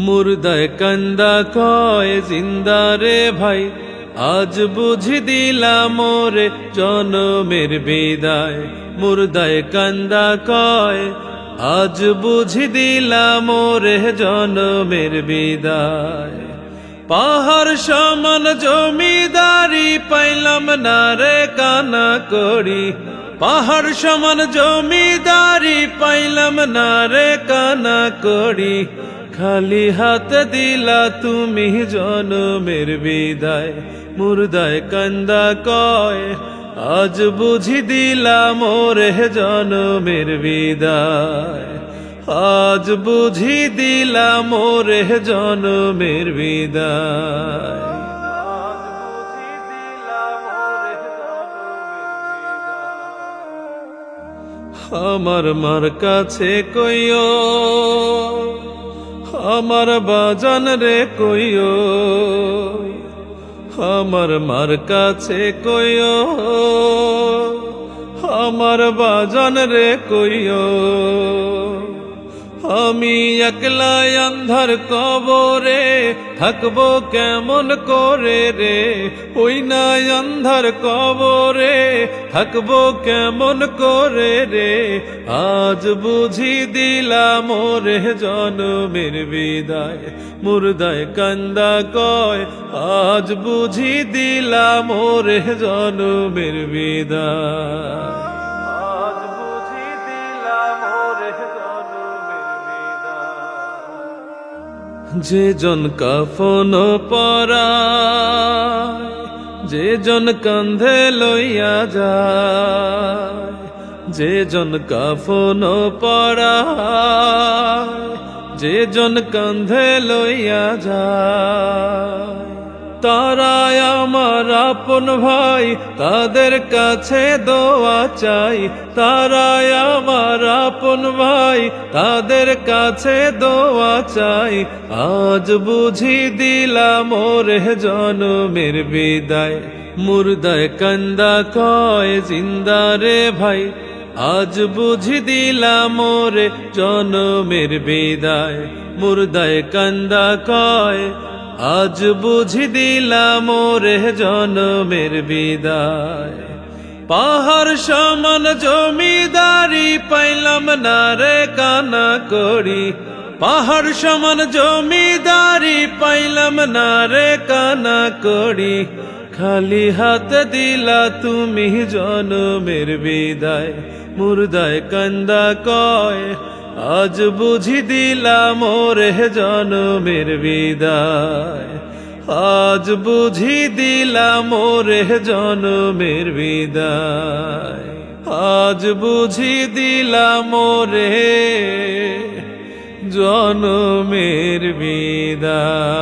মুর্দায় কান্দা কয় জিন্দা রে ভাই, আজ বুঝি দিলাম মোরে জনমের বিদায়। মুর্দায় কান্দা কয় আজ বুঝি দিলাম মোরে জনমের বিদায়। পাহাড় সমান জমিদারি পাইলাম না রে কানা করি, পাহাড় সমান জমিদারি পাইলাম না রে কানা করি। খালি হাত দিলা তুমি জনমের বিদায়। মুর্দায় কান্দা কয় আজ বুঝি দিলাম মোরে জনমের বিদায়। আজ বুঝি দিলাম মোরে জনমের বিদায়। আমার মার কাছে কইও, আমার বাজান রে কইও, আমার মার কাছে কইও, আমার বাজান রে কইও। আমি একলা আন্ধার কবরে থাকবো কেমন করে রে, ওই না আন্ধার কবরে থাকবো কেমন করে রে। আজ বুঝি দিলাম মোরে জনমের বিদায়। মুর্দায় কান্দা কয় আজ বুঝি দিলাম মোরে জনমের বিদায়। যে জন কাফন পরায়, যে জন কান্ধে লইয়া যায়, যে জন কাফন পরায়, যে জন কান্ধে লইয়া যায়। তারাই আমার আপন ভাই, তাদের কাছে দোয়া চাই। তারাই আমার আপন ভাই, তাদের কাছে দোয়া চাই। আজ বুঝি দিলাম মোরে জনমের বিদায়। মুর্দায় কান্দা কয় জিন্দা রে ভাই, আজ বুঝি দিলাম মোরে জনমের বিদায়। মুর্দায় কান্দা কয় আজ বুঝি দিলাম মোরে জনমের বিদায়। পাহাড় সমান জমিদারি পাইলাম না রে কানা করি, পাহাড় সমান জমিদারি পাইলাম না রে কানা করি। খালি হাত দিলা তুমি জনমের বিদায়। মুর্দায় কান্দা কয় আজ বুঝি দিলাম মোরে জনমের বিদায়। আজ বুঝি দিলাম মোরে জনমের বিদায়। আজ বুঝি দিলাম মোরে জনমের বিদায়।